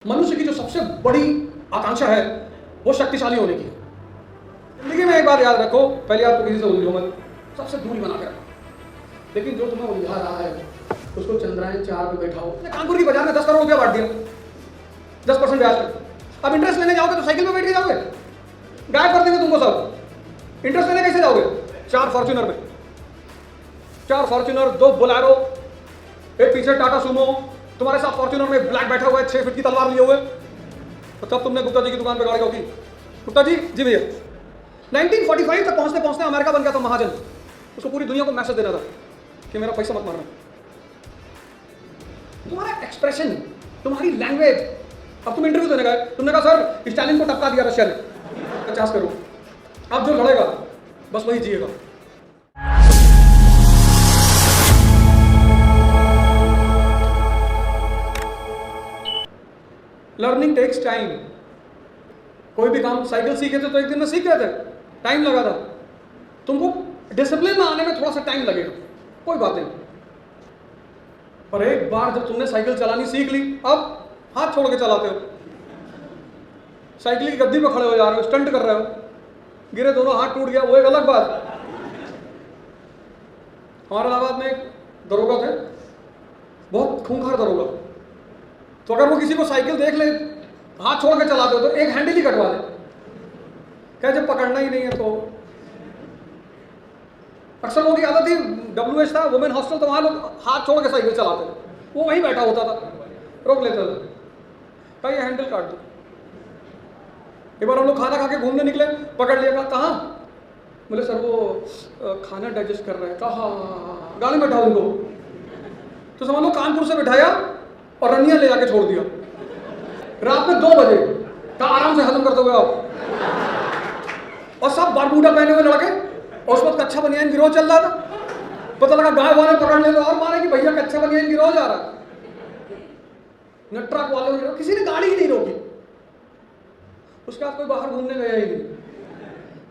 मनुष्य की जो सबसे बड़ी आकांक्षा है वो शक्तिशाली होने की है। जिंदगी में एक बात याद रखो, पहले आप तो किसी से उलझो मत, सबसे दूरी बना के रखो। लेकिन जो तुम्हें उलझा रहा है उसको चंद्रायन 4 पे बैठाओ। कानपुर की बाजार में 10 करोड़ रुपया बांट दिया 10% ब्याज पे। अब इंटरेस्ट लेने जाओगे तो साइकिल पे बैठ के जाओगे, गायब कर देंगे तुमको सब। इंटरेस्ट लेने कैसे जाओगे? 4 फॉर्च्यूनर में, 4 फॉर्च्यूनर, 2 बोलेरो, एक पीछे टाटा सुमो, तुम्हारे साथ फॉर्च्यूनर में ब्लैक बैठा हुआ है 6 फीट की तलवार लिए हुए। तो तब तुमने गुप्ता जी की दुकान पे गाड़ी होगी। गुप्ता जी, जी भैया। 1945 तक पहुंचते पहुंचते अमेरिका बन गया था महाजन। उसको पूरी दुनिया को मैसेज देना था कि मेरा पैसा मत मारना। तुम्हारा एक्सप्रेशन, तुम्हारी लैंग्वेज। अब तुम इंटरव्यू देने गए, तुमने कहा सर स्टालिन को टपका दिया रशिया ने 50 करोड़। अब जो लड़ेगा बस वही जिएगा। Learning takes time. कोई भी काम, साइकिल सीखे थे तो एक दिन में सीख गए थे, टाइम लगा था। तुमको डिसिप्लिन में आने में थोड़ा सा टाइम लगेगा, कोई बात नहीं। पर एक बार जब तुमने साइकिल चलानी सीख ली, अब हाथ छोड़ के चलाते हो, साइकिल की गद्दी पे खड़े हो जा रहे हो, स्टंट कर रहे हो, गिरे दोनों हाथ टूट गया, वो एक अलग बात। हमारे इलाहाबाद में एक दरोगा थे, बहुत खूंखार दरोगा। तो अगर वो किसी को साइकिल देख ले, हाथ छोड़ के चलाते हो तो एक हैंडल ही कटवा दे, क्या जब पकड़ना ही नहीं है तो। अक्सर लोगों की आदत थी, WH था वुमेन हॉस्टल, तो वहां लोग हाथ छोड़ के साइकिल चलाते थे, वो वहीं बैठा होता था, रोक लेते थे, कहा ये हैंडल काट दो। एक बार हम लोग खाना खा के घूमने निकले, पकड़ लिया, कहा कहाँ? बोले सर वो खाना डाइजेस्ट कर रहे हैं। कहा गाड़ी में बैठा उनको, तो समझ लो कानपुर से बैठाया और रनिया ले जाके छोड़ दिया रात में 2 बजे। कहा आराम से हजम करते हुए आओ। और सब बारबूटा पहने हुए लड़के, और उस वक्त कच्चा बनियान गिरोह चल रहा था। पता लगा गाय वाले पकड़ ले और मारे कि भैया कच्चा बनियान गिरोह जा रहा। न ट्रक वालों ने, किसी ने गाड़ी ही नहीं रोकी। उसके बाद कोई बाहर घूमने गया ही नहीं।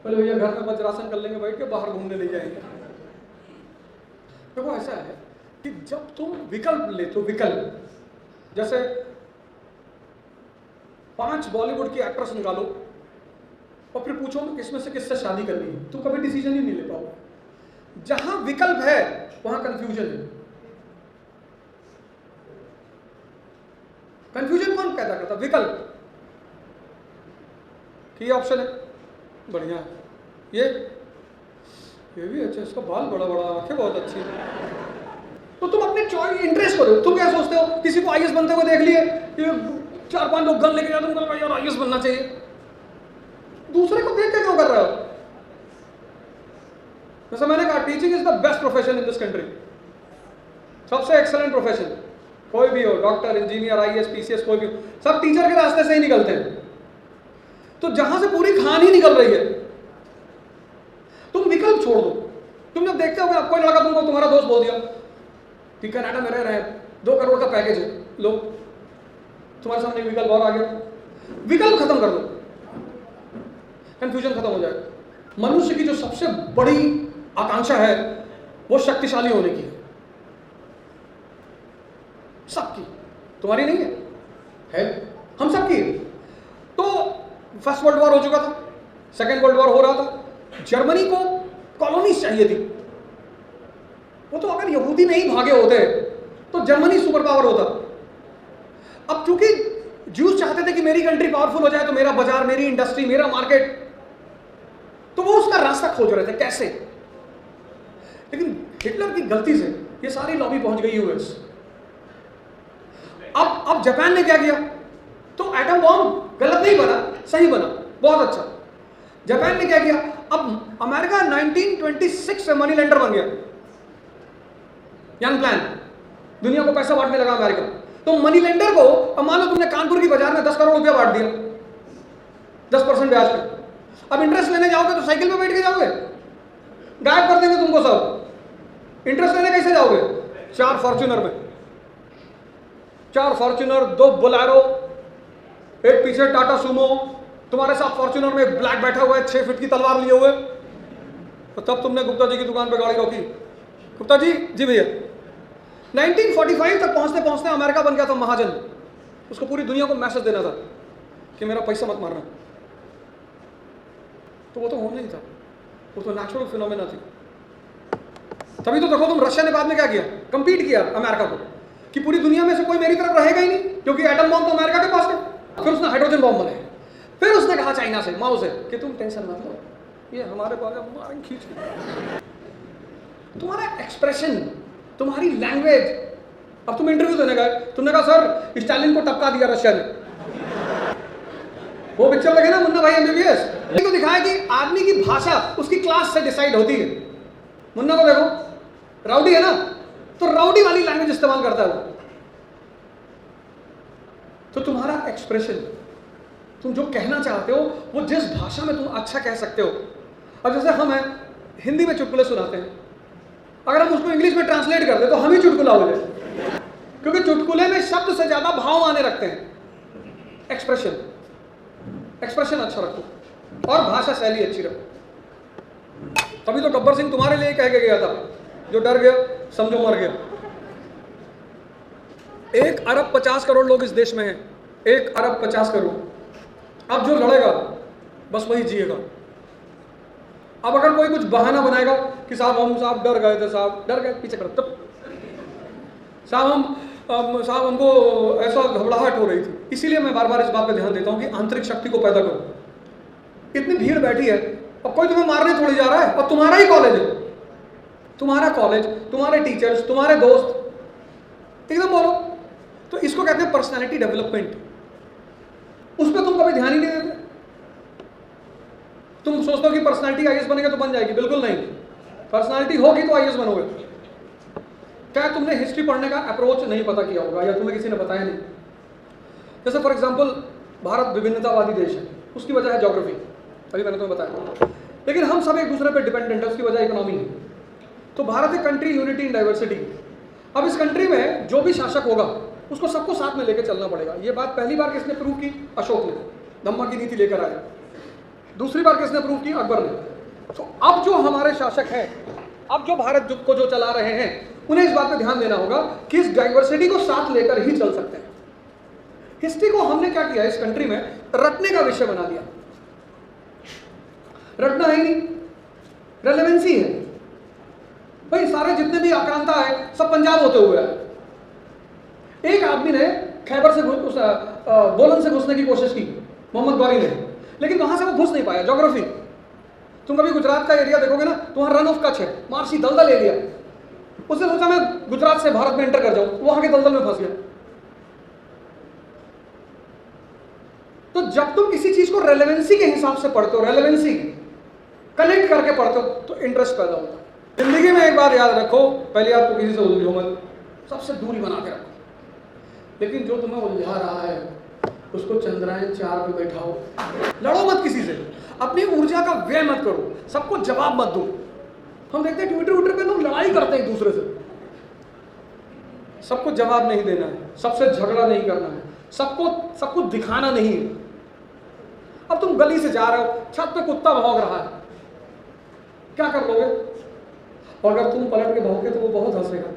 बोले भैया घर में वज्रासन कर लेंगे बैठ के, बाहर घूमने नहीं जाएंगे। देखो ऐसा है कि जब तुम विकल्प लेते हो, विकल्प जैसे 5 बॉलीवुड की एक्ट्रेस निकालो और फिर पूछो कि किसमें से किससे शादी करनी है, तुम कभी डिसीजन ही नहीं ले पाओगे। जहां विकल्प है वहां कंफ्यूजन है। कंफ्यूजन कौन पैदा करता? विकल्प। कि ये ऑप्शन है, बढ़िया है, ये भी अच्छा, इसका बाल बड़ा बड़ा, आंखें बहुत अच्छी है। तो तुम अपने चॉइस, इंटरेस्ट को दो। तुम क्या सोचते हो? किसी को IAS बनते हुए देख लिए, 4-5 लोग गन लेके जाते, तुम कहो यार IAS बनना चाहिए। दूसरे को देख के क्यों कर रहे हो? जैसे मैंने कहा, teaching is the best profession in this country. सबसे एक्सेलेंट प्रोफेशन, कोई भी हो, डॉक्टर, इंजीनियर, IAS, PCS, कोई भी हो, सब टीचर के रास्ते से ही निकलते हैं। तो जहां से पूरी खान ही निकल रही है, तुम विकल्प छोड़ दो। तुम जब देखते हो कि कोई लड़का तुमको, तुम्हारा दोस्त बोल दिया कि कनाडा में रह रहे हैं, 2 करोड़ का पैकेज है, लो तुम्हारे सामने विकल्प और आ गया, विकल्प खत्म कर दो, कंफ्यूजन खत्म हो जाएगा। मनुष्य की जो सबसे बड़ी आकांक्षा है वो शक्तिशाली होने की है, सबकी, तुम्हारी नहीं है हम सबकी है। तो फर्स्ट वर्ल्ड वॉर हो चुका था, सेकेंड वर्ल्ड वॉर हो रहा था, जर्मनी को कॉलोनीज चाहिए थी। वो तो अगर यहूदी नहीं भागे होते तो जर्मनी सुपर पावर होता। अब चूंकि ज्यूज चाहते थे कि मेरी कंट्री पावरफुल हो जाए, तो मेरा बाजार, मेरी इंडस्ट्री, मेरा मार्केट, तो वो उसका रास्ता खोज रहे थे कैसे। लेकिन हिटलर की गलती से ये सारी लॉबी पहुंच गई यूएस। अब जापान ने क्या किया? तो एटम बॉम्ब गलत नहीं बना, सही बना, बहुत अच्छा। जापान ने क्या किया? अब अमेरिका 1926 से मनी लेंडर बन गया, यंग प्लान, दुनिया को पैसा बांटने लगा अमेरिका। तो मनी लेंडर को, अब मान लो तुमने कानपुर की बाजार में 10 करोड़ रुपया बांट दिया 10% ब्याज पे। अब इंटरेस्ट लेने जाओगे तो साइकिल पे बैठ के जाओगे, गायब कर देंगे तुमको सब। इंटरेस्ट लेने कैसे जाओगे? 4 फॉर्च्यूनर में, 4 फॉर्च्यूनर, 2 बोलेरो, एक पीछे टाटा सुमो, तुम्हारे साथ फॉर्च्यूनर में ब्लैक बैठा हुआ है 6 फीट की तलवार लिए हुए। तो तब तुमने गुप्ता जी की दुकान पे गाड़ी रोकी। गुप्ता जी, जी भैया। 1945 तक पहुंचते पहुंचते अमेरिका बन गया था महाजन। उसको पूरी दुनिया को मैसेज देना था कि मेरा पैसा मत मारना। तो वो तो होना ही था, वो तो नेचुरल फिनोमेना थी। तभी तो देखो तुम, रशिया ने बाद में क्या किया, कंपीट किया अमेरिका को कि पूरी दुनिया में से कोई मेरी तरफ रहेगा ही नहीं, क्योंकि एटम बॉम्ब तो अमेरिका के पास है। फिर उसने हाइड्रोजन बॉम्ब बनाया। फिर उसने कहा चाइना से, माओ से, कि तुम टेंशन मत लो, ये हमारे पास है, मारेंगे खींच के। तुम्हारा एक्सप्रेशन, तुम्हारी लैंग्वेज। अब तुम इंटरव्यू देने गए, तुमने कहा सर स्टालिन को टपका दिया रशिया ने। वो पिक्चर लगे ना मुन्ना भाई एमबीबीएस, तो दिखाया कि आदमी की भाषा उसकी क्लास से डिसाइड होती है। मुन्ना को देखो, राउडी है ना, तो राउडी वाली लैंग्वेज इस्तेमाल करता है वो। तो तुम्हारा एक्सप्रेशन, तुम जो कहना चाहते हो वो जिस भाषा में तुम अच्छा कह सकते हो। अब जैसे हम हैं, हिंदी में चुटकुले सुनाते हैं, अगर हम उसको इंग्लिश में ट्रांसलेट कर दे तो हम ही चुटकुला हो जाए, क्योंकि चुटकुले में शब्द से ज्यादा भाव आने रखते हैं। एक्सप्रेशन अच्छा रखो और भाषा शैली अच्छी रखो। तभी तो गब्बर सिंह तुम्हारे लिए कह के गया था, जो डर गया समझो मर गया। 1 अरब 50 करोड़ लोग इस देश में हैं, 1 अरब 50 करोड़। अब जो लड़ेगा बस वही जिएगा। अब अगर कोई कुछ बहाना बनाएगा कि साहब डर गए थे, साहब डर गए, पीछे करो, तब साहब हमको ऐसा घबराहट हो रही थी। इसीलिए मैं बार बार इस बात पे ध्यान देता हूं कि आंतरिक शक्ति को पैदा करो। इतनी भीड़ बैठी है, अब कोई तुम्हें मारने थोड़ी जा रहा है, अब तुम्हारा ही कॉलेज है, तुम्हारा कॉलेज, तुम्हारे टीचर्स, तुम्हारे दोस्त, एकदम बोलो। तो इसको कहते हैं पर्सनैलिटी डेवलपमेंट। उस पर तुम कभी ध्यान ही नहीं देते। तुम सोचते हो कि पर्सनैलिटी आईएएस बनेगा तो बन जाएगी, बिल्कुल नहीं। पर्सनैलिटी होगी तो आईएएस बनोगे। क्या तुमने हिस्ट्री पढ़ने का अप्रोच नहीं पता किया होगा, या तुम्हें किसी ने बताया नहीं। जैसे फॉर एग्जांपल, भारत विभिन्नतावादी देश है, उसकी वजह है ज्योग्राफी, अभी मैंने तुम्हें बताया। लेकिन हम सब एक दूसरे पर डिपेंडेंट है, उसकी वजह इकोनॉमी है। तो भारत है कंट्री यूनिटी इन डाइवर्सिटी। अब इस कंट्री में जो भी शासक होगा उसको सबको साथ में लेकर चलना पड़ेगा। ये बात पहली बार किसने प्रूव की? अशोक ने, धम्मा की नीति लेकर आया। दूसरी बार किसने प्रूव की? अकबर ने। तो अब जो हमारे शासक हैं, अब जो भारत को जो चला रहे हैं, उन्हें इस बात पे ध्यान देना होगा कि इस डाइवर्सिटी को साथ लेकर ही चल सकते हैं। हिस्ट्री को हमने क्या किया, इस कंट्री में रटने का विषय बना दिया। रटना है ही नहीं, रेलेवेंसी है भाई। सारे जितने भी आक्रांता है सब पंजाब होते हुए आए। एक आदमी ने खैबर से बोलन से घुसने की कोशिश की, मोहम्मद गौरी ने, लेकिन वहां से वो घुस नहीं पाया। ज्योग्राफी, तुम कभी गुजरात का एरिया देखोगे ना, तो वहां रन ऑफ कच्छ है, मार्सी दलदल ले लिया। उसने सोचा मैं गुजरात से भारत में एंटर कर जाऊं, वहां के दलदल में फंस गया। तो जब तुम किसी चीज को रेलेवेंसी के हिसाब से पढ़ते हो, रेलेवेंसी कनेक्ट करके पढ़ते हो, तो इंटरेस्ट पैदा होता है। जिंदगी में एक बात याद रखो, पहली बात तो किसी से उलझो मत, सबसे दूरी बना के रखो। लेकिन जो तुम्हें उलझा रहा है उसको चंद्रायन 4 पे बैठाओ। लड़ो मत किसी से, अपनी ऊर्जा का व्यय मत करो, सबको जवाब मत दो। हम देखते हैं ट्विटर पे लोग लड़ाई करते हैं एक दूसरे से। सबको जवाब नहीं देना है, सबसे झगड़ा नहीं करना है, सबको दिखाना नहीं है। अब तुम गली से जा रहे हो, छत पे कुत्ता भौंक रहा है, क्या कर लोगे? और अगर तुम पलट के भौंके तो वो बहुत हंसेगा।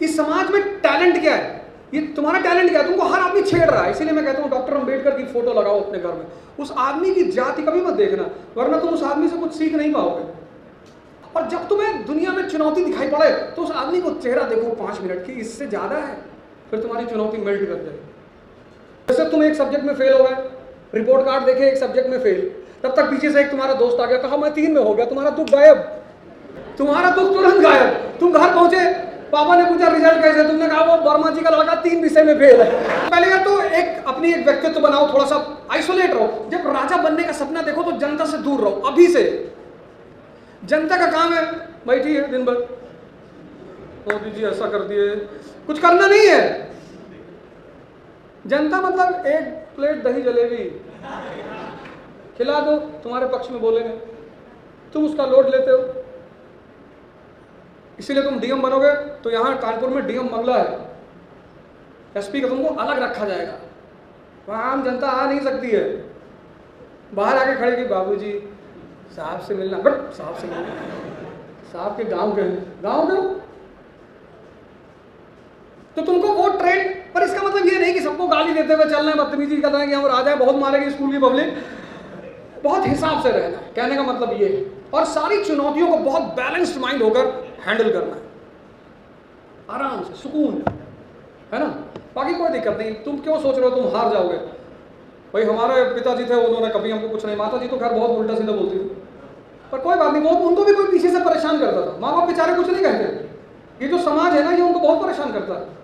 इस समाज में टैलेंट क्या है? ये तुम्हारा टैलेंट क्या है? तुमको हर आदमी छेड़ रहा है। इसीलिए मैं कहता हूँ डॉक्टर अंबेडकर की फोटो लगाओ अपने घर में। उस आदमी की जाति कभी मत देखना, वरना तुम उस आदमी से कुछ सीख नहीं पाओगे। और जब तुम्हें दुनिया में चुनौती दिखाई पड़े तो उस आदमी को चेहरा देखो 5 मिनट की, इससे ज्यादा है, फिर तुम्हारी चुनौती मेल्ट कर जाएगी। जैसे तुम एक सब्जेक्ट में फेल हो गए, रिपोर्ट कार्ड देखे एक सब्जेक्ट में फेल, तब तक पीछे से एक तुम्हारा दोस्त आ गया, कहा मैं 3 में हो गया, तुम्हारा दुख गायब, तुम्हारा दुख तुरंत गायब। तुम घर पहुंचे, पापा ने पूछा रिजल्ट कैसे, तुमने कहा वो वर्मा जी का लड़का 3 विषय में फेल है। पहले यार तो अपनी एक व्यक्तित्व बनाओ, थोड़ा सा आइसोलेट रहो। जब राजा बनने का सपना देखो तो जनता से दूर रहो अभी से। जनता का काम है बैठी है दिन भर, मोदी जी ऐसा कर दिए, कुछ करना नहीं है। जनता मतलब एक प्लेट दही जलेबी खिला दो, तुम्हारे पक्ष में बोलेंगे, तुम उसका लोड लेते हो। इसीलिए तुम डीएम बनोगे तो यहां कानपुर में डीएम बंगला है, एसपी का तुमको अलग रखा जाएगा, वहां आम जनता आ नहीं सकती है। बाहर आके खड़े की बाबूजी साहब से मिलना, बट साहब से मिलना, साहब के गांव के तो तुमको वो ट्रेंड। पर इसका मतलब ये नहीं कि सबको गाली देते हुए चल रहे हैं, बदतमीजी कर रहे हैं कि हम राजा हैं, बहुत मारेगी स्कूल की पब्लिक। बहुत हिसाब से रहना है, कहने का मतलब ये है। और सारी चुनौतियों को बहुत बैलेंस्ड माइंड होकर हैंडल करना है, आराम से, सुकून, है ना। बाकी कोई दिक्कत नहीं। तुम क्यों सोच रहे हो तुम हार जाओगे? भाई हमारे पिताजी थे, उन्होंने कभी हमको कुछ नहीं, माता जी तो खैर बहुत उल्टा सीधा बोलती थी, पर कोई बात नहीं, वो उनको भी कोई पीछे से परेशान करता था। माँ बाप बेचारे कुछ नहीं कहते, ये जो समाज है ना, ये उनको बहुत परेशान करता है।